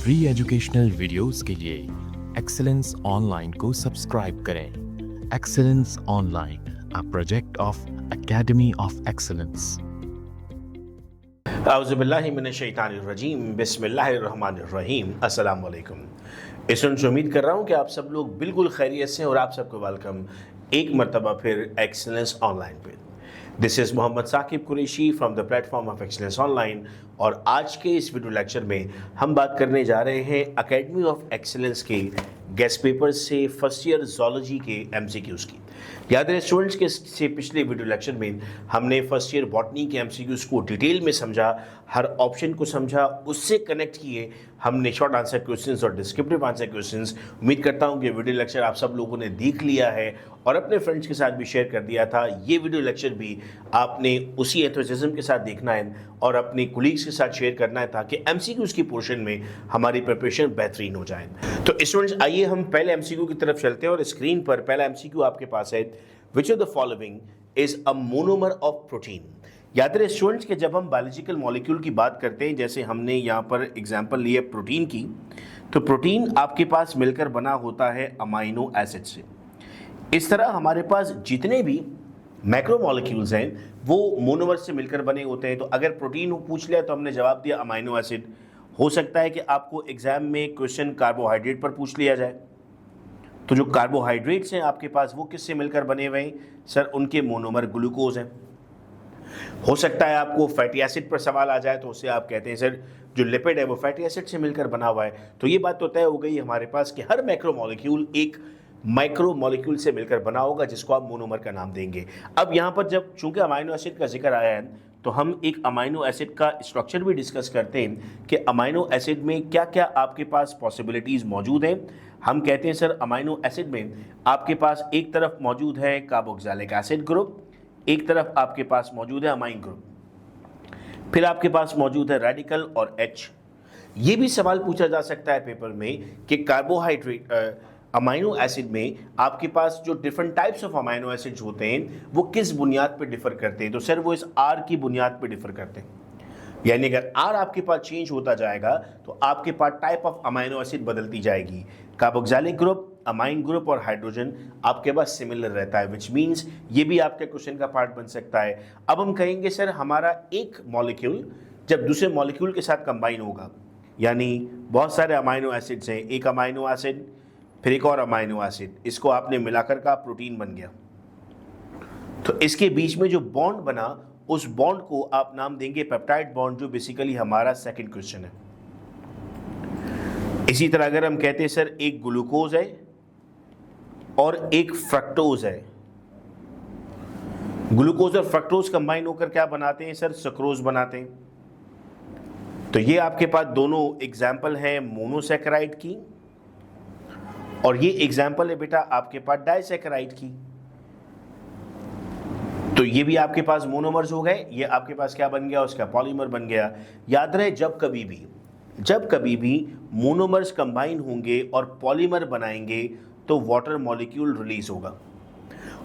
Free educational videos के लिए Excellence Online को सब्सक्राइब करें। Excellence Online, a project of Academy of Excellence. औज़ुबिल्लाहि मिनश्शैतानिर्रजीम, बिस्मिल्लाहिर्रहमानिर्रहीम। अस्सलाम वालेकुम। स्टूडेंट्स, उम्मीद कर रहा हूँ कि आप सब लोग बिल्कुल खैरियत से हैं और आप सबको वेलकम एक मरतबा फिर एक्सेलेंस ऑनलाइन पे। This is Mohammad Saqib Qureshi from the platform of excellence online. और आज के इस वीडियो लेक्चर में हम बात करने जा रहे हैं एकेडमी ऑफ एक्सेलेंस के गेस्ट पेपर से फर्स्ट ईयर ज़ूलॉजी के एमसीक्यूज़ की। याद रहे स्टूडेंट्स के से पिछले वीडियो लेक्चर में हमने फर्स्ट ईयर बॉटनी के एमसीक्यूज़ को डिटेल में समझा, हर ऑप्शन को समझा, उससे कनेक्ट किए हमने शॉर्ट आंसर क्वेश्चंस और डिस्क्रिप्टिव आंसर क्वेश्चंस। उम्मीद करता हूं कि वीडियो लेक्चर आप सब लोगों ने देख लिया है और अपने फ्रेंड्स के साथ भी शेयर कर दिया था। ये वीडियो लेक्चर भी आपने उसी एंथुसियाज्म के साथ देखना है और अपने कोलीग्स के साथ शेयर करना है ताकि एमसीक्यूज़ की पोर्शन में हमारी प्रिपरेशन बेहतरीन हो जाए। तो स्टूडेंट्स, आइए हम पहले एमसीक्यू की तरफ चलते हैं और स्क्रीन पर पहला एमसीक्यू आपके पास है। Which of the following is a monomer of protein. याद रहे स्टूडेंट्स कि जब हम बायोलॉजिकल मॉलिक्यूल की बात करते हैं, जैसे हमने यहाँ पर एग्जांपल लिए प्रोटीन की, तो प्रोटीन आपके पास मिलकर बना होता है अमाइनो एसिड से। इस तरह हमारे पास जितने भी मैक्रो मॉलिक्यूल्स हैं वो मोनोमर से मिलकर बने होते हैं। तो अगर प्रोटीन पूछ लिया तो हमने जवाब दिया अमाइनो एसिड। हो सकता है कि आपको एग्जाम में क्वेश्चन कार्बोहाइड्रेट पर पूछ लिया जाए, तो जो कार्बोहाइड्रेट्स हैं आपके पास वो किससे मिलकर बने हुए हैं? सर, उनके मोनोमर ग्लूकोज हैं। हो सकता है आपको फैटी एसिड पर सवाल आ जाए तो उससे आप कहते हैं सर जो लिपिड है वो फैटी एसिड से मिलकर बना हुआ है। तो ये बात तो तय हो गई हमारे पास कि हर मैक्रो मॉलिक्यूल एक माइक्रो मॉलिक्यूल से मिलकर बना होगा जिसको आप मोनोमर का नाम देंगे। अब यहाँ पर जब चूंकि अमाइनो एसिड का जिक्र आया है तो हम एक अमाइनो एसिड का स्ट्रक्चर भी डिस्कस करते हैं कि अमाइनो एसिड में क्या क्या आपके पास पॉसिबिलिटीज़ मौजूद हैं। हम कहते हैं सर अमाइनो एसिड में आपके पास एक तरफ मौजूद है कार्बोक्सिलिक एसिड ग्रुप, एक तरफ आपके पास मौजूद है अमाइन ग्रुप, फिर आपके पास मौजूद है रेडिकल और एच। ये भी सवाल पूछा जा सकता है पेपर में कि कार्बोहाइड्रेट अमाइनो एसिड में आपके पास जो different types of amino acids होते हैं वो किस बुनियाद पर डिफर करते हैं? तो सर वो इस आर की बुनियाद पर डिफर करते हैं। यानी अगर आर आपके पास चेंज होता जाएगा तो आपके पास टाइप ऑफ अमाइनो एसिड बदलती जाएगी। कार्बोक्सिलिक ग्रुप, अमाइन ग्रुप और हाइड्रोजन आपके पास सिमिलर रहता है, विच मीन्स ये भी आपके क्वेश्चन का पार्ट बन सकता है। अब हम कहेंगे सर हमारा एक मॉलिक्यूल जब दूसरे मॉलिक्यूल के साथ कंबाइन होगा, यानी बहुत सारे अमाइनो एसिड्स हैं, एक अमाइनो एसिड फिर एक और अमाइनो एसिड, इसको आपने मिलाकर का प्रोटीन बन गया। तो इसके बीच में जो बॉन्ड बना उस बॉन्ड को आप नाम देंगे पेप्टाइड बॉन्ड, जो बेसिकली हमारा सेकंड क्वेश्चन है। इसी तरह अगर हम कहते हैं सर एक ग्लूकोज है और एक फ्रक्टोज है, ग्लूकोज और फ्रक्टोज कंबाइन होकर क्या बनाते हैं सर? सक्रोज बनाते हैं। तो ये आपके पास दोनों एग्जाम्पल हैं मोनोसैकेराइड की और ये एग्जाम्पल है बेटा आपके पास डाइसैकेराइड की। तो ये भी आपके पास मोनोमर्स हो गए, ये आपके पास क्या बन गया? उसका पॉलीमर बन गया। याद रहे जब कभी भी मोनोमर्स कंबाइन होंगे और पॉलीमर बनाएंगे तो वाटर मॉलिक्यूल रिलीज होगा,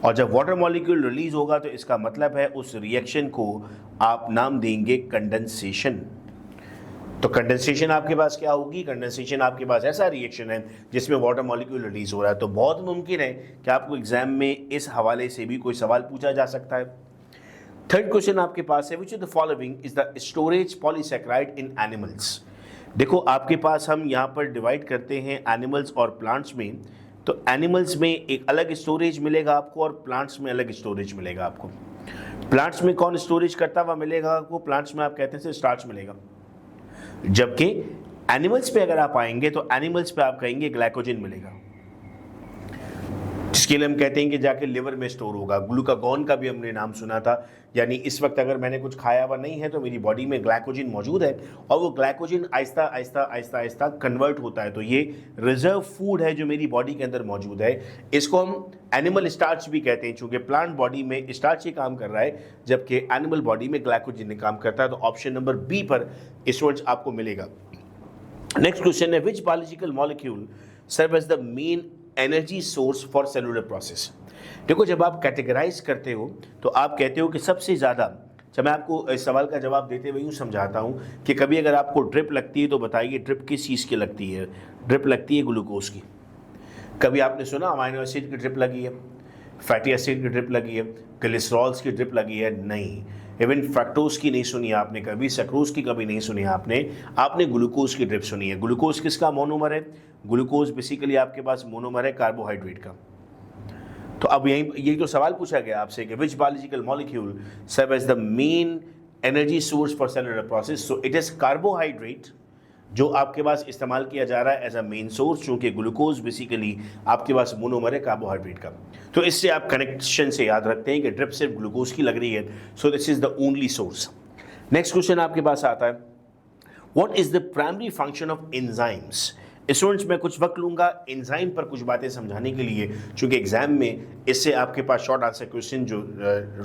और जब वाटर मॉलिक्यूल रिलीज होगा तो इसका मतलब है उस रिएक्शन को आप नाम देंगे कंडेंसेशन। तो कंडेंसेशन आपके पास क्या होगी? कंडेंसेशन आपके पास ऐसा रिएक्शन है जिसमें वाटर मॉलिक्यूल रिलीज हो रहा है। तो बहुत मुमकिन है कि आपको एग्जाम में इस हवाले से भी कोई सवाल पूछा जा सकता है। थर्ड क्वेश्चन आपके पास है which of the following is the storage polysaccharide in animals. देखो आपके पास हम यहाँ पर डिवाइड करते हैं एनिमल्स और प्लांट्स में। तो एनिमल्स में एक अलग स्टोरेज मिलेगा आपको और प्लांट्स में अलग स्टोरेज मिलेगा आपको। प्लांट्स में कौन स्टोरेज करता हुआ मिलेगा आपको? प्लांट्स में आप कहते हैं स्टार्च मिलेगा, जबकि एनिमल्स पे अगर आप आएंगे तो एनिमल्स पे आप कहेंगे ग्लाइकोजन मिलेगा, जिसके लिए हम कहते हैं कि जाके लिवर में स्टोर होगा। ग्लूकागॉन का भी हमने नाम सुना था, यानी इस वक्त अगर मैंने कुछ खाया हुआ नहीं है तो मेरी बॉडी में ग्लाइकोजन मौजूद है और वो ग्लाइकोजन आहिस्ता आहिस्ता आहिस्ता आहिस्ता कन्वर्ट होता है। तो ये रिजर्व फूड है जो मेरी बॉडी के अंदर मौजूद है। इसको हम एनिमल स्टार्च भी कहते हैं, चूंकि प्लांट बॉडी में स्टार्च ही काम कर रहा है जबकि एनिमल बॉडी में ग्लाइकोजन ने काम करता है। तो ऑप्शन नंबर बी पर स्टूडेंट्स आपको मिलेगा। नेक्स्ट क्वेश्चन है which biological molecule serve as the main energy source for cellular process. देखो जब आप कैटेगराइज करते हो तो आप कहते हो कि सबसे ज़्यादा जब मैं आपको इस सवाल का जवाब देते हुए यूँ समझाता हूँ कि कभी अगर आपको ड्रिप लगती है तो बताइए ड्रिप किस चीज़ की लगती है? ड्रिप लगती है ग्लूकोज की। कभी आपने सुना अमाइनो एसिड की ड्रिप लगी है, फैटी एसिड की ड्रिप लगी है, कोलेस्ट्रॉल्स की ड्रिप लगी है? नहीं। इवन फ्रक्टोज की नहीं सुनी आपने कभी, सक्रोज की कभी नहीं सुनी आपने ग्लूकोज की ड्रिप सुनी है। ग्लूकोज किसका मोनोमर है? ग्लूकोज बेसिकली आपके पास मोनोमर है कार्बोहाइड्रेट का। तो अब यही तो सवाल पूछा गया आपसे कि which biological molecule serve as the main energy source for cellular process? So it is carbohydrate जो आपके पास इस्तेमाल किया जा रहा है एज अ मेन सोर्स, चूंकि ग्लूकोज बेसिकली आपके पास मोनोमर है कार्बोहाइड्रेट का। तो इससे आप कनेक्शन से याद रखते हैं कि ड्रिप सिर्फ ग्लूकोज की लग रही है, so this is the only source. Next question आपके पास आता है, what is the primary function of enzymes? Students मैं कुछ वक्त लूंगा एंजाइम पर कुछ बातें समझाने के लिए, क्योंकि एग्जाम में इससे आपके पास शॉर्ट आंसर क्वेश्चन जो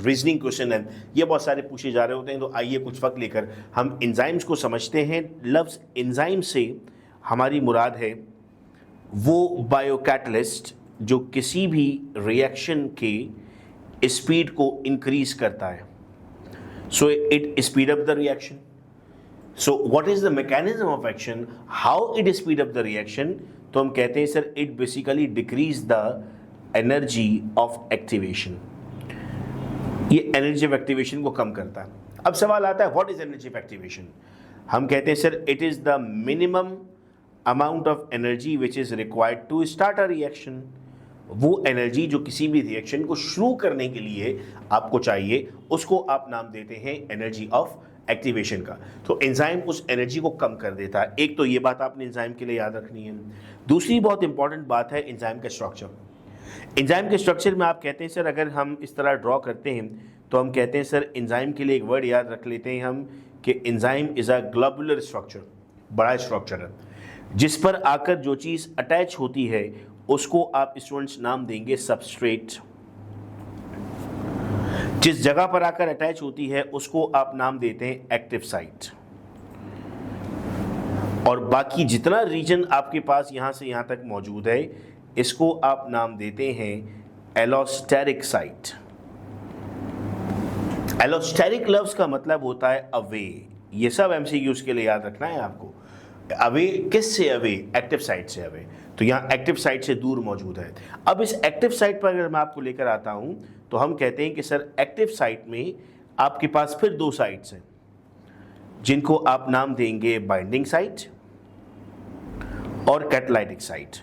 रीजनिंग क्वेश्चन है ये बहुत सारे पूछे जा रहे होते हैं। तो आइए कुछ वक्त लेकर हम एंजाइम्स को समझते हैं। लफ्ज़ एंजाइम से हमारी मुराद है वो बायोकैटलिस्ट जो किसी भी रिएक्शन के स्पीड को इंक्रीज करता है। So it speed up the reaction. So what is the mechanism of action? How it speed up the reaction? तो हम कहते हैं sir it basically decrease the energy of activation. ये energy of activation को कम करता है। अब सवाल आता है what is energy of activation? हम कहते हैं sir it is the minimum amount of energy which is required to start a reaction. वो एनर्जी जो किसी भी रिएक्शन को शुरू करने के लिए आपको चाहिए उसको आप नाम देते हैं एनर्जी ऑफ एक्टिवेशन का। तो एंजाइम उस एनर्जी को कम कर देता है। एक तो ये बात आपने एंजाइम के लिए याद रखनी है। दूसरी बहुत इंपॉर्टेंट बात है एंजाइम का स्ट्रक्चर। एंजाइम के स्ट्रक्चर में आप कहते हैं सर अगर हम इस तरह ड्रॉ करते हैं तो हम कहते हैं सर एंजाइम के लिए एक वर्ड याद रख लेते हैं हम कि enzyme is a globular structure, बड़ा स्ट्रक्चर है जिस पर आकर जो चीज़ अटैच होती है उसको आप स्टूडेंट्स नाम देंगे सबस्ट्रेट। जिस जगह पर आकर अटैच होती है उसको आप नाम देते हैं एक्टिव साइट। और बाकी जितना रीजन आपके पास यहां से यहां तक मौजूद है इसको आप नाम देते हैं एलोस्टेरिक साइट। एलोस्टेरिक लफ्ज का मतलब होता है अवे। ये सब एमसीक्यूज के लिए याद रखना है आपको। अवे किससे अवे? एक्टिव साइट से अवे। तो यहाँ एक्टिव साइट से दूर मौजूद है। अब इस एक्टिव साइट पर अगर मैं आपको लेकर आता हूँ तो हम कहते हैं कि सर एक्टिव साइट में आपके पास फिर दो साइट्स हैं जिनको आप नाम देंगे बाइंडिंग साइट और कैटालाइटिक साइट।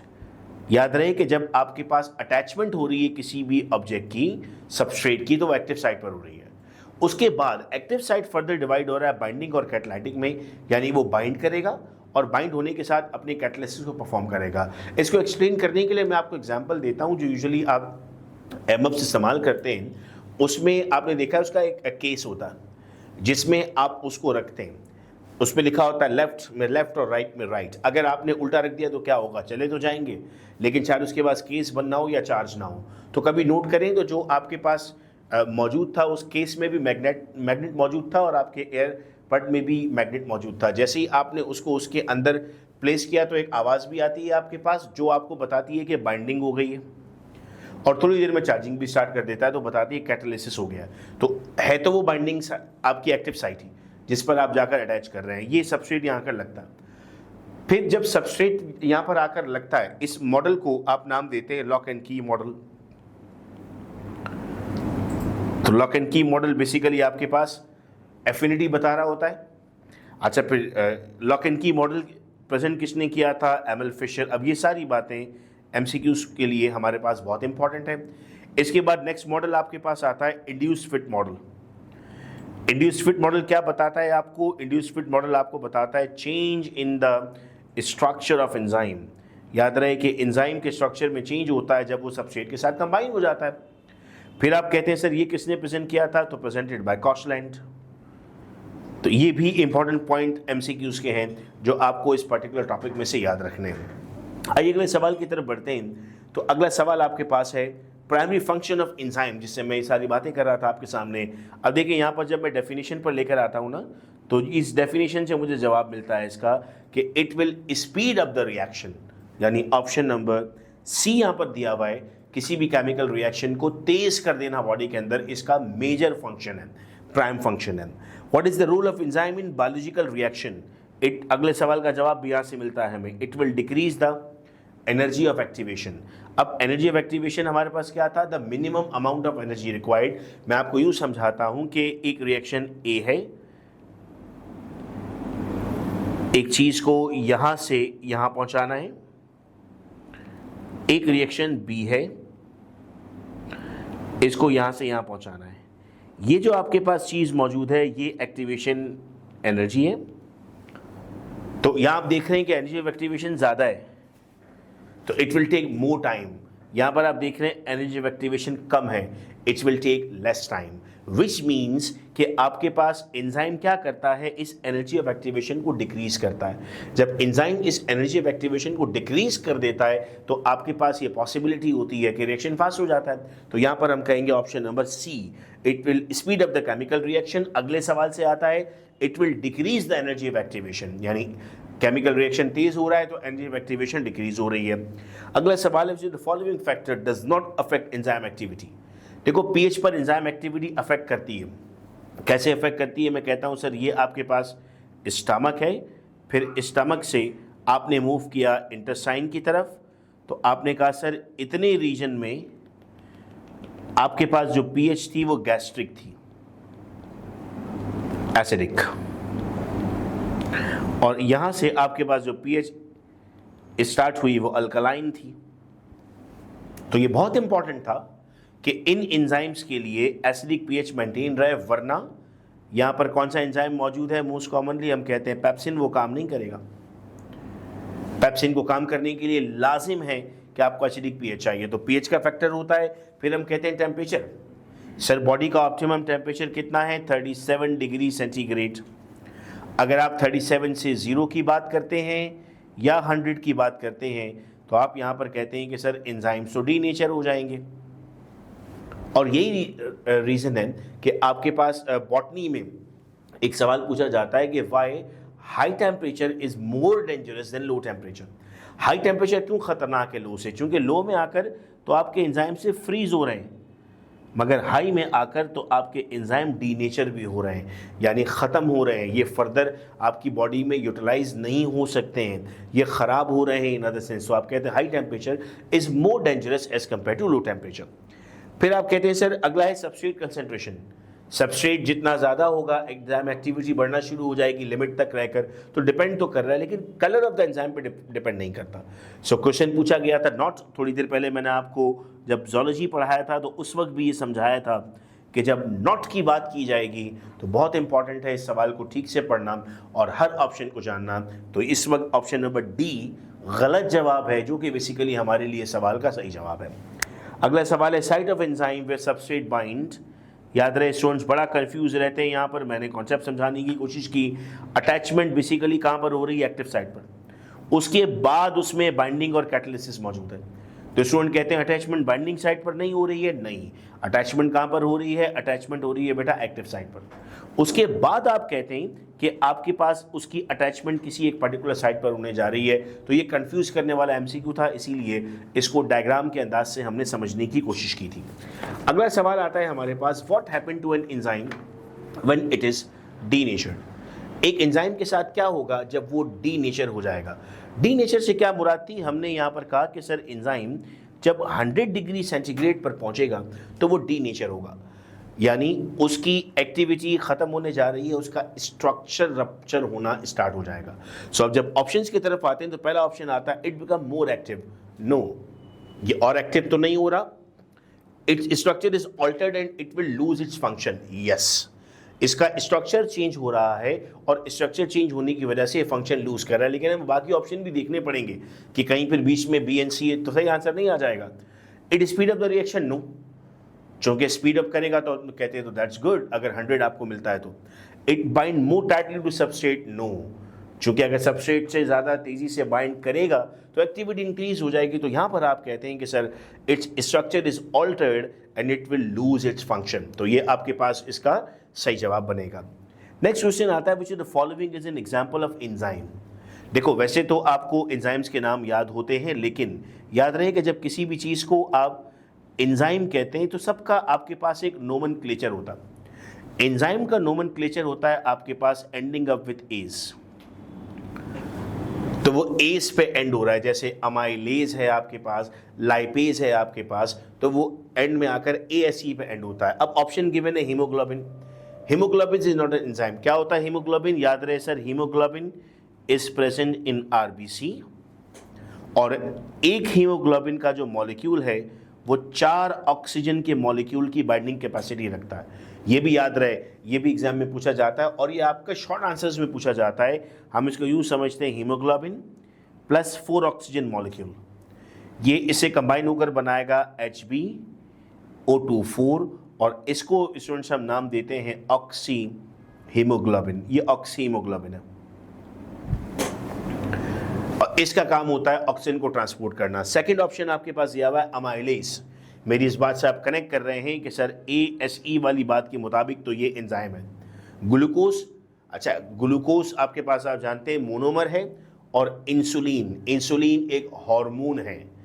याद रहे कि जब आपके पास अटैचमेंट हो रही है किसी भी ऑब्जेक्ट की सबस्ट्रेट की तो वो एक्टिव साइट पर हो रही है। उसके बाद एक्टिव साइट फर्दर डिवाइड हो रहा है बाइंडिंग और कैटालाइटिक में, यानी वो बाइंड करेगा और बाइंड होने के साथ अपने कैटालिसिस को परफॉर्म करेगा। इसको एक्सप्लेन करने के लिए मैं आपको एग्जांपल देता हूं जो यूजुअली आप एमएफ से इस्तेमाल करते हैं। उसमें आपने देखा है उसका एक केस होता है जिसमें आप उसको रखते हैं, उसमें लिखा होता है लेफ्ट में लेफ्ट और राइट में राइट। अगर आपने उल्टा रख दिया तो क्या होगा? चले तो जाएंगे, लेकिन चाहे उसके पास केस बनना हो या चार्ज ना हो। तो कभी नोट करें तो जो आपके पास मौजूद था उस केस में भी मैग्नेट मौजूद था और आपके एयर पट में भी मैग्नेट मौजूद था। जैसे ही आपने उसको उसके अंदर प्लेस किया तो एक आवाज़ भी आती है आपके पास जो आपको बताती है कि बाइंडिंग हो गई है, और थोड़ी देर में चार्जिंग भी स्टार्ट कर देता है तो बताती है कैटालिसिस हो गया। तो है तो वो बाइंडिंग आपकी एक्टिव साइट ही जिस पर आप जाकर अटैच कर रहे हैं। ये सबस्ट्रेट यहाँ कर लगता है। फिर जब सबस्ट्रेट यहाँ पर आकर लगता है इस मॉडल को आप नाम देते हैं लॉक एंड की मॉडल। तो lock and key model basically आपके पास एफिनिटी बता रहा होता है। अच्छा, फिर lock and key model present किसने किया था? ML Fisher. अब ये सारी बातें एमसीक्यूज के लिए हमारे पास बहुत इंपॉर्टेंट है। इसके बाद नेक्स्ट मॉडल आपके पास आता है induced fit model. Induced fit model क्या बताता है आपको? इंड्यूस्ड फिट मॉडल आपको बताता है change in the structure of enzyme. याद रहे कि एंजाइम के स्ट्रक्चर में चेंज होता है जब वो सबस्ट्रेट के साथ कंबाइन हो जाता है। फिर आप कहते हैं सर ये किसने प्रेजेंट किया था? तो प्रेजेंटेड बाय कॉशलैंड। तो ये भी इंपॉर्टेंट पॉइंट एमसीक्यूज के हैं जो आपको इस पर्टिकुलर टॉपिक में से याद रखने हैं। आइए अगले सवाल की तरफ बढ़ते हैं। तो अगला सवाल आपके पास है प्राइमरी फंक्शन ऑफ एंजाइम, जिससे मैं ये सारी बातें कर रहा था आपके सामने। अब देखिए यहाँ पर जब मैं डेफिनेशन पर लेकर आता हूँ ना तो इस डेफिनेशन से मुझे जवाब मिलता है इसका कि it will speed up the reaction, यानी ऑप्शन नंबर सी यहाँ पर दिया हुआ है। किसी भी केमिकल रिएक्शन को तेज कर देना बॉडी के अंदर इसका मेजर फंक्शन है। प्राइम फंक्शन है। What is the role of enzyme in biological reaction? It, अगले सवाल का जवाब भी यहाँ से मिलता है हमें, it will decrease the energy of activation. अब एनर्जी ऑफ एक्टिवेशन हमारे पास क्या था? The minimum amount of energy required. मैं आपको यूं समझाता हूं कि एक रिएक्शन ए है, एक चीज को यहां से यहां पहुंचाना है, एक रिएक्शन बी है, इसको यहां से यहां पहुंचाना है। ये जो आपके पास चीज मौजूद है ये एक्टिवेशन एनर्जी है। तो यहां आप देख रहे हैं कि एनर्जी ऑफ एक्टिवेशन ज्यादा है, तो it will take more time. यहां पर आप देख रहे हैं एनर्जी ऑफ एक्टिवेशन कम है, it will take less time, which means कि आपके पास एंजाइम क्या करता है, इस एनर्जी ऑफ एक्टिवेशन को डिक्रीज करता है। जब एंजाइम इस एनर्जी ऑफ एक्टिवेशन को डिक्रीज कर देता है तो आपके पास ये पॉसिबिलिटी होती है कि रिएक्शन फास्ट हो जाता है। तो यहां पर हम कहेंगे option number C, it will speed up the chemical reaction. अगले सवाल से आता है it will decrease the energy of activation, यानी केमिकल रिएक्शन तेज हो रहा है तो एनर्जी ऑफ एक्टिवेशन डिक्रीज हो रही है। अगला सवाल है the following factor does not affect enzyme activity. देखो पीएच पर एंजाइम एक्टिविटी अफेक्ट करती है। कैसे अफेक्ट करती है? मैं कहता हूं सर ये आपके पास स्टमक है, फिर स्टमक से आपने मूव किया इंटेस्टाइन की तरफ, तो आपने कहा सर इतने रीजन में आपके पास जो पीएच थी वो गैस्ट्रिक थी, एसिडिक, और यहां से आपके पास जो पीएच स्टार्ट हुई वो अल्कलाइन थी। तो ये बहुत इंपॉर्टेंट था कि इन एंजाइम्स के लिए एसिडिक पीएच मेंटेन रहे, वरना यहां पर कौन सा एंजाइम मौजूद है? मोस्ट कॉमनली हम कहते हैं पेप्सिन, वो काम नहीं करेगा। पेप्सिन को काम करने के लिए लाजिम है कि आपको एसिडिक पीएच चाहिए, तो पीएच का फैक्टर होता है। फिर हम कहते हैं टेम्परेचर। सर बॉडी का ऑप्टिमम टेम्परेचर कितना है? 37 डिग्री सेंटीग्रेड। अगर आप 37 से 0 की बात करते हैं या 100 की बात करते हैं तो आप यहाँ पर कहते हैं कि सर एंजाइम्स तो डी नेचर हो जाएंगे। और यही रीज़न है कि आपके पास बॉटनी में एक सवाल पूछा जाता है कि why high temperature is more dangerous than low temperature. High temperature क्यों ख़तरनाक है लो से? क्योंकि लो में आकर तो आपके एंजाइम से फ्रीज हो रहे हैं, मगर हाई में आकर तो आपके एंजाइम डी नेचर भी हो रहे हैं, यानी ख़त्म हो रहे हैं, ये फर्दर आपकी बॉडी में यूटिलाइज नहीं हो सकते हैं, ये ख़राब हो रहे हैं इन अदर सेंस। तो आप कहते हैं high temperature is more dangerous as compare to low temperature. फिर आप कहते हैं सर अगला है सबस्ट्रेट कंसंट्रेशन। सबस्ट्रेट जितना ज़्यादा होगा एंजाइम एक्टिविटी बढ़ना शुरू हो जाएगी लिमिट तक रहकर, तो डिपेंड तो कर रहा है लेकिन कलर ऑफ द एंजाइम पे डिपेंड नहीं करता। सो क्वेश्चन पूछा गया था नॉट, थोड़ी देर पहले मैंने आपको जब ज़ूलॉजी पढ़ाया था तो उस वक्त भी ये समझाया था कि जब नॉट की बात की जाएगी तो बहुत इंपॉर्टेंट है इस सवाल को ठीक से पढ़ना और हर ऑप्शन को जानना। तो इस वक्त ऑप्शन नंबर डी गलत जवाब है, जो कि बेसिकली हमारे लिए सवाल का सही जवाब है। अगला सवाल है site of enzyme way substrate bind. याद रहे स्टूडेंट्स बड़ा कंफ्यूज रहते हैं यहाँ पर, मैंने कॉन्सेप्ट समझाने की कोशिश की। अटैचमेंट बेसिकली कहाँ पर हो रही है? एक्टिव साइट पर, उसके बाद उसमें बाइंडिंग और कैटालिसिस मौजूद है। तो स्टूडेंट कहते हैं अटैचमेंट बाइंडिंग साइट पर नहीं हो रही है, नहीं, अटैचमेंट कहाँ पर हो रही है? अटैचमेंट हो रही है बेटा एक्टिव साइट पर। उसके बाद आप कहते हैं कि आपके पास उसकी अटैचमेंट किसी एक पर्टिकुलर साइट पर होने जा रही है। तो ये कंफ्यूज करने वाला एमसीक्यू था, इसीलिए इसको डायग्राम के अंदाज से हमने समझने की कोशिश की थी। अगला सवाल आता है हमारे पास, what happen to an enzyme when it is denatured. एक एंजाइम के साथ क्या होगा जब वो डी नेचर हो जाएगा? डी नेचर से क्या मुराद थी? हमने यहाँ पर कहा कि सर एंजाइम जब 100 डिग्री सेंटीग्रेड पर पहुँचेगा तो वो डी नेचर होगा, यानी उसकी एक्टिविटी ख़त्म होने जा रही है, उसका स्ट्रक्चर रप्चर होना स्टार्ट हो जाएगा। सो अब जब ऑप्शंस की तरफ आते हैं तो पहला ऑप्शन आता है it become more active. No, ये और एक्टिव तो नहीं हो रहा, its structure is altered and it will lose its function. Yes, इसका स्ट्रक्चर चेंज हो रहा है और स्ट्रक्चर चेंज होने की वजह से फंक्शन लूज कर रहा है। लेकिन हमें बाकी ऑप्शन भी देखने पड़ेंगे कि कहीं फिर बीच में बी एंड सी है, तो सही आंसर नहीं आ जाएगा। It speed up the reaction, no, चूंकि स्पीड अप करेगा तो कहते हैं तो दैट्स गुड अगर 100 आपको मिलता है तो। It bind more tightly to substrate, no, चूंकि अगर सबस्ट्रेट से ज़्यादा तेज़ी से बाइंड करेगा तो एक्टिविटी इंक्रीज हो जाएगी। तो यहाँ पर आप कहते हैं कि sir it's structure is altered and it will lose its function. तो ये आपके पास इसका सही जवाब बनेगा। नेक्स्ट क्वेश्चन आता है, विच is the following is an example of enzyme. देखो वैसे तो आपको एंजाइम्स के नाम याद होते हैं, लेकिन याद रहे कि जब किसी भी चीज़ को आप एंजाइम कहते हैं तो सबका आपके पास एक नोमेनक्लेचर होता। एंजाइम का नोमेनक्लेचर होता है आपके पास एंडिंग अप विथ एज, तो वो एज पे एंड हो रहा है, जैसे अमाइलेज है आपके पास, लाइपेज है आपके पास, तो वो एंड में आकर एएसई पे एंड होता है। अब ऑप्शन गिवन है haemoglobin. Haemoglobin is not an enzyme. क्या होता है हीमोग्लोबिन? याद रहे sir, haemoglobin is present in RBC, और एक हीमोग्लोबिन का जो मॉलिक्यूल है वो 4 ऑक्सीजन के मॉलिक्यूल की बाइंडिंग कैपेसिटी रखता है। ये भी याद रहे, ये भी एग्जाम में पूछा जाता है और ये आपका शॉर्ट आंसर्स में पूछा जाता है। हम इसको यूँ समझते हैं, हीमोग्लोबिन प्लस 4 ऑक्सीजन मॉलिक्यूल, ये इसे कंबाइन होकर बनाएगा HbO2 और इसको स्टूडेंट्स हम नाम देते हैं ऑक्सी हीमोग्लोबिन। ये ऑक्सी हीमोग्लोबिन है और इसका काम होता है ऑक्सीजन को ट्रांसपोर्ट करना। सेकंड ऑप्शन आपके पास दिया हुआ है अमाइलेज। मेरी इस बात से आप कनेक्ट कर रहे हैं कि सर ASE वाली बात के मुताबिक तो ये एंजाइम है। ग्लूकोज, अच्छा ग्लूकोज आपके पास आप जानते हैं मोनोमर है, और इंसुलिन, इंसुलिन एक हार्मोन है।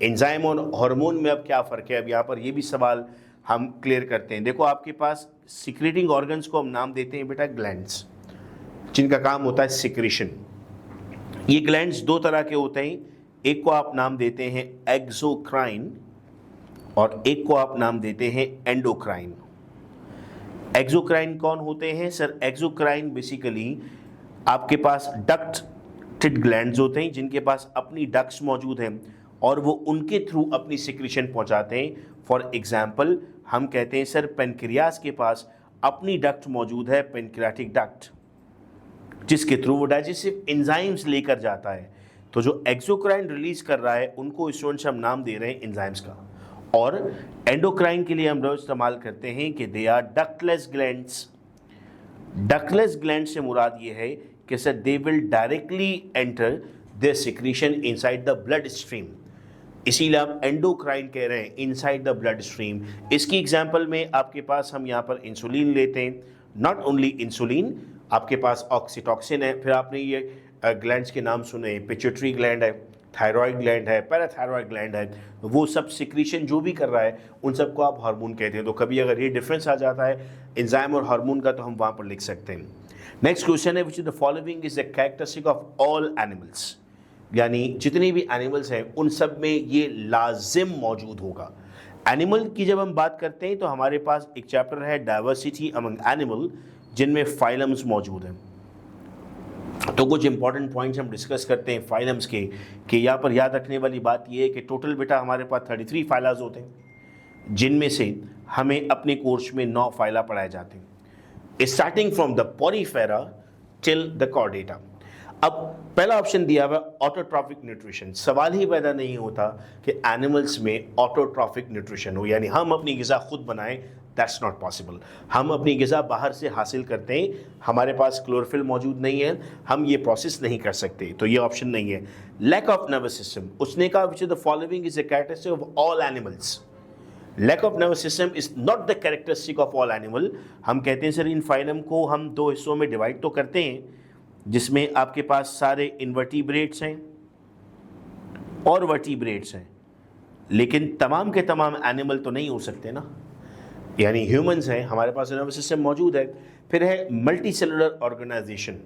एंजाइम और हार्मोन में अब क्या फ़र्क है? अब यहाँ पर ये भी सवाल हम क्लियर करते हैं। देखो आपके पास सिक्रेटिंग ऑर्गन्स को हम नाम देते हैं बेटा ग्लैंड्स, जिनका काम होता है सिक्रेशन। ये ग्लैंड्स 2 तरह के होते हैं, एक को आप नाम देते हैं एक्सोक्राइन और एक को आप नाम देते हैं एंडोक्राइन। एक्सोक्राइन कौन होते हैं सर? एक्सोक्राइन बेसिकली आपके पास डक्टेड ग्लैंड्स होते हैं जिनके पास अपनी डक्ट्स मौजूद हैं और वो उनके थ्रू अपनी सिक्रीशन पहुंचाते हैं। फॉर एग्जांपल हम कहते हैं सर पेनक्रियास के पास अपनी डक्ट मौजूद है, पेनक्रियाटिक डक्ट, जिसके थ्रू वो डाइजेस्टिव एंजाइम्स लेकर जाता है। तो जो एक्सोक्राइन रिलीज कर रहा है उनको स्टूडेंट्स हम नाम दे रहे हैं एंजाइम्स का। और एंडोक्राइन के लिए हम रोज इस्तेमाल करते हैं कि they are ductless glands. Ductless gland से मुराद ये है कि sir they will directly enter their secretion inside the blood stream, इसीलिए आप एंडोक्राइन कह रहे हैं, इनसाइड द ब्लड स्ट्रीम। इसकी एग्जांपल में आपके पास हम यहाँ पर इंसुलिन लेते हैं, नॉट ओनली इंसुलिन, आपके पास ऑक्सीटॉक्सिन है, फिर आपने ये ग्लैंड्स के नाम सुने, पिट्यूटरी ग्लैंड है, थायराइड ग्लैंड है, पैराथायराइड ग्लैंड है, वो सब सिक्रीशन जो भी कर रहा है उन सबको आप हार्मोन कहते हैं। तो कभी अगर ये डिफरेंस आ जाता है एंजाइम और हार्मोन का तो हम वहाँ पर लिख सकते हैं। नेक्स्ट क्वेश्चन है, विच is the following is the characteristic of all animals, यानी जितने भी एनिमल्स हैं उन सब में ये लाजिम मौजूद होगा। एनिमल की जब हम बात करते हैं तो हमारे पास एक चैप्टर है डाइवर्सिटी अमंग एनिमल, जिनमें फाइलम्स मौजूद हैं। तो कुछ इंपॉर्टेंट पॉइंट्स हम डिस्कस करते हैं फाइलम्स के, कि यहाँ पर याद रखने वाली बात ये है कि टोटल बेटा हमारे पास 33 फाइलाज होते हैं, जिनमें से हमें अपने कोर्स में 9 फाइला पढ़ाए जाते हैं, starting from the Porifera till the Chordata. अब पहला ऑप्शन दिया हुआ ऑटोट्रॉफिक न्यूट्रिशन। सवाल ही पैदा नहीं होता कि एनिमल्स में ऑटोट्रॉफिक न्यूट्रिशन हो, यानी हम अपनी ग़िज़ा खुद बनाएं, दैट्स नॉट पॉसिबल। हम अपनी ग़िज़ा बाहर से हासिल करते हैं, हमारे पास क्लोरोफिल मौजूद नहीं है, हम ये प्रोसेस नहीं कर सकते, तो ये ऑप्शन नहीं है। लैक ऑफ नर्वस सिस्टम, उसने कहा which is the following is the characteristic of all animals. Lack of nervous system is not the characteristic of all animal. हम कहते हैं सर इन फाइलम को हम 2 हिस्सों में डिवाइड तो करते हैं, जिसमें आपके पास सारे इनवर्टिब्रेट्स हैं और वर्टिब्रेट्स हैं, लेकिन तमाम के तमाम एनिमल तो नहीं हो सकते ना, यानी ह्यूमंस हैं, हमारे पास नर्वस सिस्टम मौजूद है। फिर है मल्टी सेलुलर ऑर्गेनाइजेशन,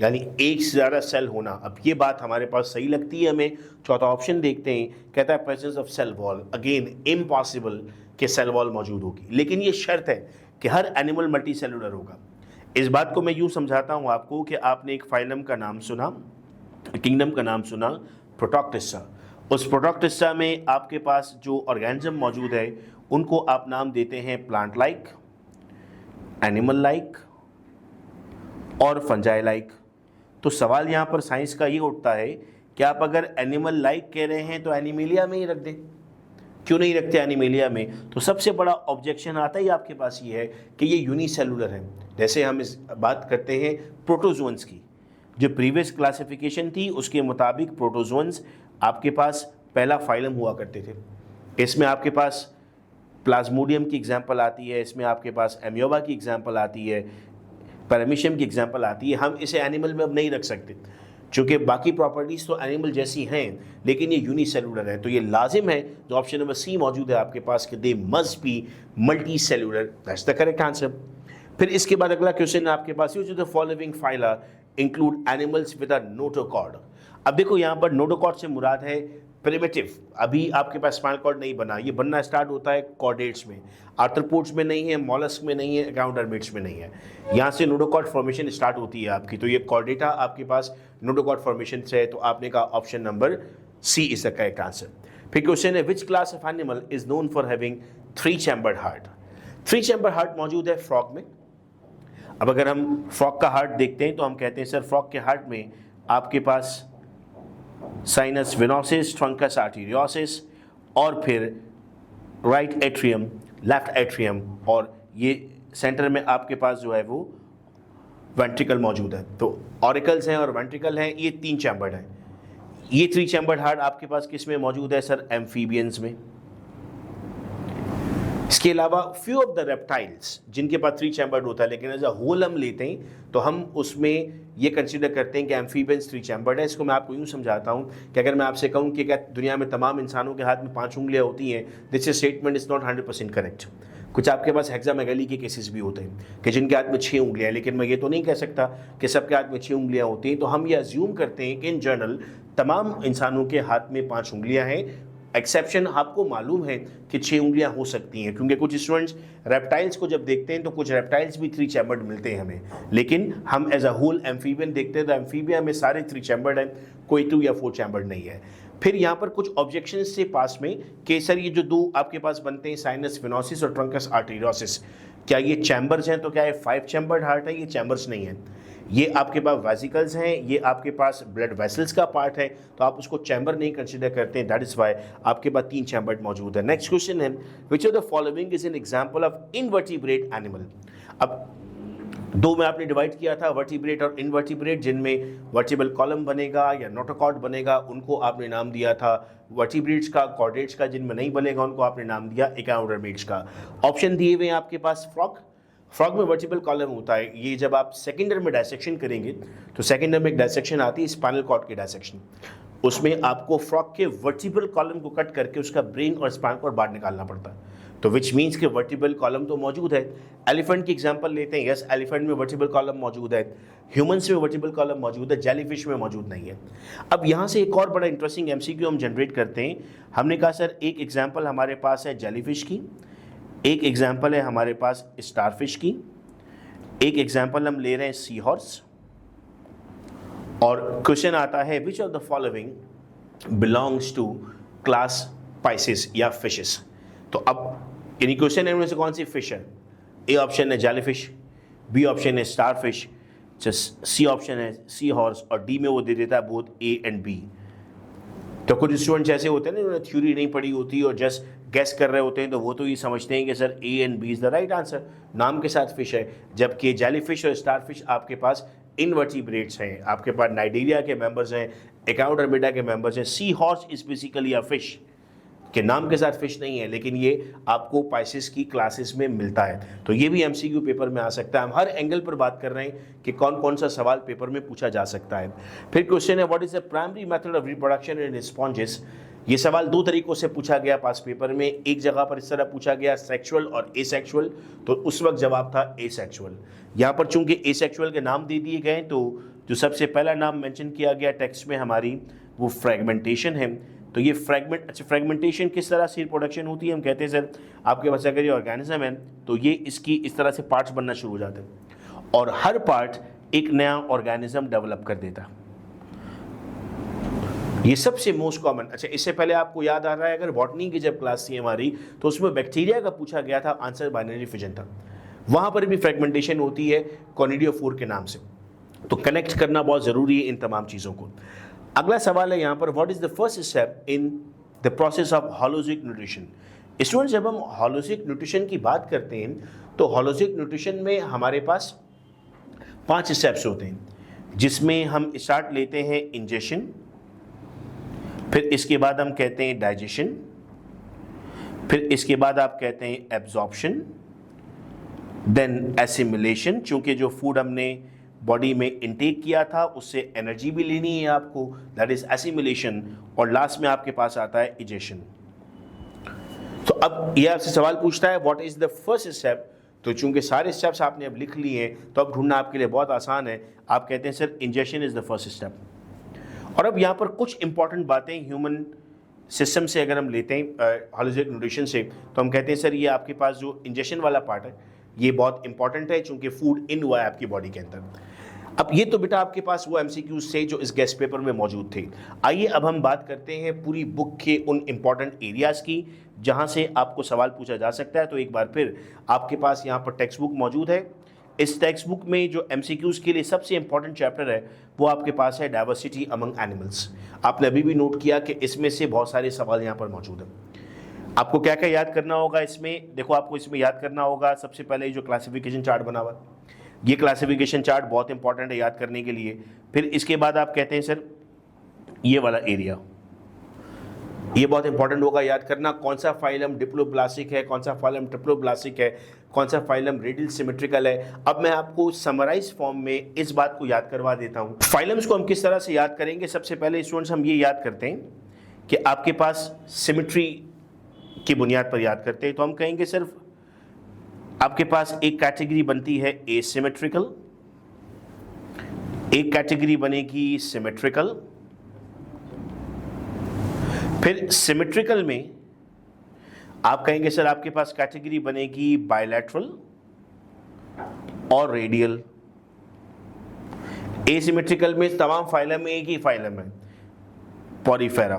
यानी एक से ज़्यादा सेल होना। अब ये बात हमारे पास सही लगती है हमें। चौथा ऑप्शन देखते हैं, कहता है presence of cell wall. Again impossible कि सेल वॉल मौजूद होगी, लेकिन ये शर्त है कि हर एनिमल मल्टी सेलुलर होगा। इस बात को मैं यूँ समझाता हूँ आपको कि आपने एक फाइलम का नाम सुना, किंगडम का नाम सुना प्रोटोक्टिस्टा। उस प्रोटोक्टिस्टा में आपके पास जो ऑर्गेनिज्म मौजूद है उनको आप नाम देते हैं प्लांट लाइक, एनिमल लाइक और फंजाई लाइक। तो सवाल यहाँ पर साइंस का ये उठता है कि आप अगर एनिमल लाइक कह रहे हैं तो एनिमेलिया में ही रख दें, क्यों नहीं रखते एनिमेलिया में? तो सबसे बड़ा ऑब्जेक्शन आता ही आपके पास ये है कि ये यूनिसेलुलर है। जैसे हम इस बात करते हैं प्रोटोजोन्स की, जो प्रीवियस क्लासिफिकेशन थी उसके मुताबिक प्रोटोजोन्स आपके पास पहला फाइलम हुआ करते थे। इसमें आपके पास प्लाज्मोडियम की एग्जांपल आती है, इसमें आपके पास एमियोबा की एग्जांपल आती है, पैरामीशियम की एग्जांपल आती है। हम इसे एनिमल में अब नहीं रख सकते, चूँकि बाकी प्रॉपर्टीज़ तो एनिमल जैसी हैं, लेकिन ये यूनिसेलुलर है। तो ये लाजिम है, जो ऑप्शन नंबर सी मौजूद है आपके पास, कि they must be multicellular. That's the correct answer. फिर इसके बाद अगला क्वेश्चन आपके पास, use the following phyla include animals with a notochord. अब देखो यहाँ पर नोटोकॉर्ड से मुराद है प्रिमिटिव, अभी आपके पास स्पाइनल कॉर्ड नहीं बना, ये बनना स्टार्ट होता है कॉर्डेट्स में, आर्थ्रोपोड्स में नहीं है, मॉलस्क में नहीं है, एकाउंडरमेट्स में नहीं है, यहाँ से नोटोकॉर्ड फॉर्मेशन स्टार्ट होती है आपकी। तो ये कॉर्डेटा आपके पास नोटोकॉर्ड फॉर्मेशन से है, तो आपने कहा option number C is the correct answer. फिर क्वेश्चन है, which class of animal is known for having 3 chambered heart. 3 chamber heart मौजूद है फ्रॉग में। अब अगर हम फ्रॉग का हार्ट देखते हैं तो हम कहते हैं सर फ्रॉग के हार्ट में आपके पास साइनस वेनोसिस, ट्रंकस आर्टेरियोसिस और फिर राइट एट्रियम, लेफ्ट एट्रियम और ये सेंटर में आपके पास जो है वो वेंट्रिकल मौजूद है। तो ऑरिकल्स हैं और वेंट्रिकल हैं, ये 3 चैम्बर्ड हैं। ये 3 चैम्बर्ड हार्ट आपके पास किस में मौजूद है सर? एम्फीबियंस में। इसके अलावा फ्यू ऑफ द रेप्टाइल्स जिनके पास 3 चैम्बर्ड होता है, लेकिन एज अ होल हम लेते हैं तो हम उसमें ये कंसीडर करते हैं कि एम्फीबियंस 3 चैम्बर्ड है। इसको मैं आपको यूँ समझाता हूँ कि अगर मैं आपसे कहूँ कि क्या दुनिया में तमाम इंसानों के हाथ में 5 उंगलियाँ होती हैं, this statement is not 100% correct. कुछ आपके पास हेक्सामेगाली के केसेस भी होते हैं कि जिनके हाथ में 6 उंगलियाँ हैं, लेकिन मैं ये तो नहीं कह सकता कि सबके हाथ में 6 उंगलियाँ होती हैं। तो हम ये अज्यूम करते हैं कि इन जनरल तमाम इंसानों के हाथ में 5 उंगलियाँ हैं। एक्सेप्शन आपको मालूम है कि 6 उंगलियां हो सकती हैं, क्योंकि कुछ स्टूडेंट्स रेप्टाइल्स को जब देखते हैं तो कुछ रेप्टाइल्स भी 3 चैम्बर्ड मिलते हैं हमें, लेकिन हम एज अ होल एम्फीबियन देखते हैं तो एम्फीबिया में सारे 3 चैम्बर्ड हैं, कोई 2 या 4 चैम्बर्ड नहीं है। फिर यहाँ पर कुछ ऑब्जेक्शंस से पास में कि सर ये जो 2 आपके पास बनते हैं साइनस वेनोसिस और ट्रंकस आर्टेरियोसिस, क्या ये चैम्बर्स हैं? तो क्या ये 5 चैम्बर्ड हार्ट है? ये चैम्बर्स नहीं है, ये आपके पास वेसिकल्स हैं, ये आपके पास ब्लड वेसल्स का पार्ट है, तो आप उसको चैम्बर नहीं कंसीडर करते हैं, दैट इज वाई आपके पास 3 चैम्बर्ड मौजूद है। नेक्स्ट क्वेश्चन है, which of the following is an example of invertebrate animal. अब 2 में आपने डिवाइड किया था, वर्टिब्रेट और इनवर्टिब्रेट, जिनमें वर्टिबल कॉलम बनेगा या नोटोकॉर्ड बनेगा उनको आपने नाम दिया था वर्टिब्रेट्स का, कॉर्डेट्स का जिनमें नहीं बनेगा उनको आपने नाम दिया एकाउंडरमेट्स का। ऑप्शन दिए हुए हैं आपके पास फ्रॉग में वर्टिबल कॉलम होता है, ये जब आप सेकेंडर में डायसेक्शन करेंगे तो सेकेंडर में एक डायसेक्शन आती है स्पाइनल कॉर्ड की डायसेक्शन, उसमें आपको फ्रॉग के वर्टिबल कॉलम को कट करके उसका ब्रेन और स्पाइनल कॉर्ड बाहर निकालना पड़ता है, तो विच मीन्स कि वर्टिबल कॉलम तो मौजूद है। एलिफेंट की एग्जांपल लेते हैं, यस एलिफेंट में वर्टिबल कॉलम मौजूद है, ह्यूमंस में वर्टिबल कॉलम मौजूद है, जेलीफिश में मौजूद नहीं है। अब यहाँ से एक और बड़ा इंटरेस्टिंग एमसीक्यू हम जनरेट करते हैं। हमने कहा सर एक एग्जाम्पल हमारे पास है जेलीफिश की, एक एग्जाम्पल है हमारे पास स्टारफिश की, एक एग्जाम्पल हम ले रहे हैं सी हॉर्स, और क्वेश्चन आता है which of the following belongs to class pisces या फिशेस। तो अब यानी क्वेश्चन है उनमें से कौन सी फिश है? ए ऑप्शन है जेलीफिश, बी ऑप्शन है स्टारफिश, सी ऑप्शन है सी हॉर्स, और डी में वो दे देता है बोथ ए एंड बी। तो कुछ स्टूडेंट्स ऐसे होते हैं ना, उन्होंने थ्योरी नहीं पढ़ी होती और जस्ट गैस कर रहे होते हैं, तो वो तो ये समझते हैं कि sir A and B is the right answer, नाम के साथ फिश है, जबकि जेलीफिश और स्टारफिश आपके पास इनवर्टिब्रेट्स हैं, आपके पास नाइजीरिया के मेंबर्स हैं, एकाउंडरमेटा के मेंबर्स हैं। Sea horse is basically a fish के नाम के साथ फिश नहीं है, लेकिन ये आपको पाइसेस की क्लासेस में मिलता है। तो ये भी एमसीक्यू पेपर में आ सकता है। हम हर एंगल पर बात कर रहे हैं कि कौन कौन सा सवाल पेपर में पूछा जा सकता है। फिर क्वेश्चन है what is the primary method of reproduction in sponges. ये सवाल 2 तरीकों से पूछा गया पास पेपर में, एक जगह पर इस तरह पूछा गया सेक्सुअल और एसेक्सुअल, तो उस वक्त जवाब था एसेक्सुअल। यहाँ पर चूंकि एसेक्सुअल के नाम दे दिए गए, तो जो सबसे पहला नाम मेंशन किया गया टेक्स्ट में हमारी वो फ्रेगमेंटेशन है। तो ये फ्रेगमेंटेशन किस तरह से रिप्रोडक्शन होती है? हम कहते हैं सर आपके पास अगर ये ऑर्गेनिज्म है तो ये इसकी इस तरह से पार्ट्स बनना शुरू हो जाते हैं और हर पार्ट एक नया ऑर्गेनिज्म डेवलप कर देता है। ये सबसे मोस्ट कॉमन। अच्छा, इससे पहले आपको याद आ रहा है अगर बॉटनी की जब क्लास थी हमारी तो उसमें बैक्टीरिया का पूछा गया था, आंसर बाइनरी फिजन था, वहाँ पर भी फ्रेगमेंटेशन होती है कॉनिडियोफोर के नाम से। तो कनेक्ट करना बहुत ज़रूरी है इन तमाम चीज़ों को। अगला सवाल है यहाँ पर what is the first step in the process of holozoic nutrition. Students, जब हम होलोजिक न्यूट्रिशन की बात करते हैं तो होलोजिक न्यूट्रिशन में हमारे पास 5 स्टेप्स होते हैं, जिसमें हम स्टार्ट लेते हैं इंजेशन, फिर इसके बाद हम कहते हैं डाइजेशन, फिर इसके बाद आप कहते हैं एब्जॉर्प्शन, देन एसिमिलेशन, चूँकि जो फूड हमने बॉडी में इनटेक किया था उससे एनर्जी भी लेनी है आपको, दैट इज एसिमिलेशन, और लास्ट में आपके पास आता है इजेशन। तो अब ये आपसे सवाल पूछता है what is the first step तो चूंकि सारे स्टेप्स आपने अब लिख लिए हैं तो अब ढूंढना आपके लिए बहुत आसान है। आप कहते हैं sir injection is the first step. और अब यहाँ पर कुछ इंपॉर्टेंट बातें ह्यूमन सिस्टम से अगर हम लेते हैं होलिस्टिक न्यूट्रिशन से, तो हम कहते हैं सर ये आपके पास जो इंजेक्शन वाला पार्ट है ये बहुत इंपॉर्टेंट है चूंकि फूड इन हुआ है आपकी बॉडी के अंदर। अब ये तो बेटा आपके पास वो MCQs थे जो इस गेस्ट पेपर में मौजूद थे। आइए अब हम बात करते हैं पूरी बुक के उन इंपॉर्टेंट एरियाज़ की जहाँ से आपको सवाल पूछा जा सकता है। तो एक बार फिर आपके पास यहाँ पर टेक्स्ट बुक मौजूद है। इस टेक्स्ट बुक में जो MCQs के लिए सबसे इंपॉर्टेंट चैप्टर है वो आपके पास है डाइवर्सिटी अमंग एनिमल्स। आपने अभी भी नोट किया कि इसमें से बहुत सारे सवाल यहाँ पर मौजूद हैं। आपको क्या क्या याद करना होगा इसमें, देखो आपको इसमें याद करना होगा सबसे पहले जो क्लासिफिकेशन चार्ट बना हुआ, ये क्लासिफिकेशन चार्ट बहुत इंपॉर्टेंट है याद करने के लिए। फिर इसके बाद आप कहते हैं सर ये वाला एरिया, ये बहुत इंपॉर्टेंट होगा याद करना, कौन सा फाइलम डिप्लोब्लास्टिक है, कौन सा फाइलम ट्रिप्लोब्लास्टिक है, कौन सा फाइलम रेडियल सिमेट्रिकल है। अब मैं आपको समराइज फॉर्म में इस बात को याद करवा देता हूँ। फाइलम्स को हम किस तरह से याद करेंगे, सबसे पहले स्टूडेंट्स हम ये याद करते हैं कि आपके पास सिमेट्री की बुनियाद पर याद करते हैं। तो हम कहेंगे सिर्फ आपके पास एक कैटेगरी बनती है एसिमेट्रिकल, एक कैटेगरी बनेगी सिमेट्रिकल, फिर सिमेट्रिकल में आप कहेंगे सर आपके पास कैटेगरी बनेगी बायलैटरल और रेडियल। एसिमेट्रिकल में तमाम फाइलम में एक ही फाइलम है पॉलीफेरा,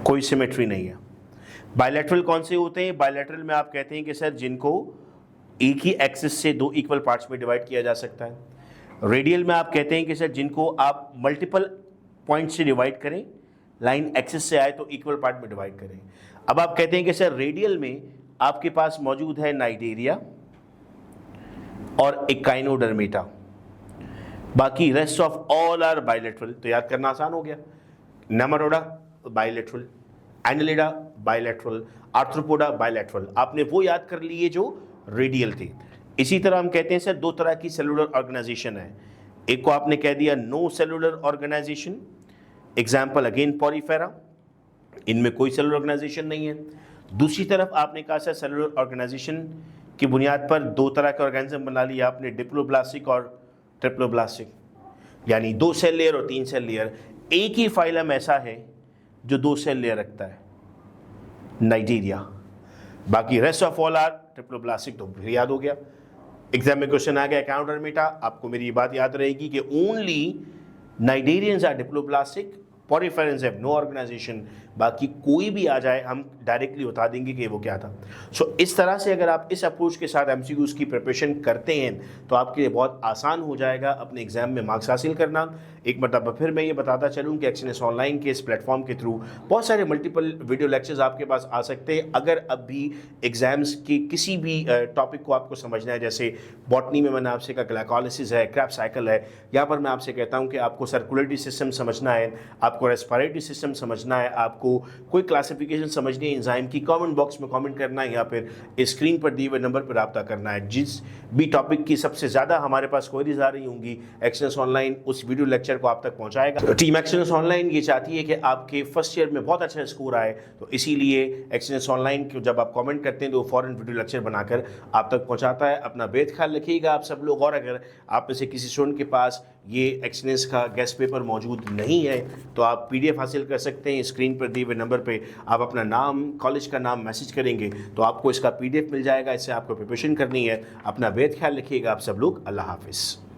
कोई सिमेट्री नहीं है। बायलैटरल कौन से होते हैं, बायलैटरल में आप कहते हैं कि सर जिनको एक ही एक्सिस से दो इक्वल पार्ट्स में डिवाइड किया जा सकता है। रेडियल में आप कहते हैं कि सर जिनको आप मल्टीपल पॉइंट से डिवाइड करें, लाइन एक्सिस से आए तो इक्वल पार्ट में डिवाइड करें। अब आप कहते हैं कि सर रेडियल में आपके पास मौजूद है नाइडेरिया और एकाइनोडर्मेटा, बाकी rest of all are bilateral. तो याद करना आसान हो गया, Nematoda bilateral, Annelida bilateral, Arthropoda bilateral. आपने वो याद कर लिए जो रेडियल थे। इसी तरह हम कहते हैं सर दो तरह की सेलुलर ऑर्गेनाइजेशन है, एक को आपने कह दिया no cellular organisation, example again Porifera, इनमें कोई सेलुलर ऑर्गेनाइजेशन नहीं है। दूसरी तरफ आपने कहा सर सेलुलर ऑर्गेनाइजेशन की बुनियाद पर दो तरह के ऑर्गेनिज्म बना लिया आपने, डिप्लोब्लास्टिक और ट्रिप्लोब्लास्टिक, यानी दो सेल लेयर और तीन सेल लेयर। एक ही फाइलम ऐसा है जो दो सेल लेयर रखता है, नाइजीरिया, बाकी rest of all are triploblastic. तो फिर याद हो गया, एग्जाम में क्वेश्चन आ गया एकाउंटरमेटा, आपको मेरी ये बात याद रहेगी कि only cnidarians are diploblastic, poriferans have no organisation. बाकी कोई भी आ जाए हम डायरेक्टली बता देंगे कि वो क्या था। सो इस तरह से अगर आप इस अप्रोच के साथ MCQs की प्रिपरेशन करते हैं तो आपके लिए बहुत आसान हो जाएगा अपने एग्जाम में मार्क्स हासिल करना। एक मतलब फिर मैं ये बताता चलूँ कि एक्सएलएंस ऑनलाइन के इस प्लेटफॉर्म के थ्रू बहुत सारे मल्टीपल वीडियो लेक्चर्स आपके पास आ सकते हैं। अगर अब भी एग्जाम्स के किसी भी टॉपिक को आपको समझना है, जैसे बॉटनी में मैंने आपसे कहा ग्लाइकोलाइसिस है, क्रैब साइकिल है, यहाँ पर मैं आपसे कहता हूँ कि आपको सर्कुलेटरी सिस्टम समझना है, आपको रेस्पिरेटरी सिस्टम समझना है, आपको कोई क्लासिफिकेशन समझनी है एंजाइम की, कमेंट बॉक्स में कमेंट करना है या फिर स्क्रीन पर दिए हुए नंबर पर रब्ता करना है। जिस भी टॉपिक की सबसे ज़्यादा हमारे पास क्वेरीज आ रही होंगी एक्सएलएंस ऑनलाइन उस वीडियो लेक्चर को आप तक पहुंचाएगा। टीम एक्सएलएंस ऑनलाइन ये चाहती है कि आपके फर्स्ट ईयर में बहुत अच्छा स्कोर आए, तो इसीलिए एक्सएलएंस ऑनलाइन को जब आप कमेंट करते हैं तो फ़ौरन वीडियो लेक्चर बनाकर आप तक पहुँचाता है। अपना बेहद ख्याल रखिएगा आप सब लोग, और अगर आप में से किसी स्टूडेंट के पास ये एक्सएलएंस का गेस्ट पेपर मौजूद नहीं है तो आप PDF हासिल कर सकते हैं। स्क्रीन पर दिए हुए नंबर पे आप अपना नाम, कॉलेज का नाम मैसेज करेंगे तो आपको इसका PDF मिल जाएगा। इससे आपको प्रिपरेशन करनी है। अपना बेहद ख्याल रखिएगा आप सब लोग। अल्लाह हाफिज़।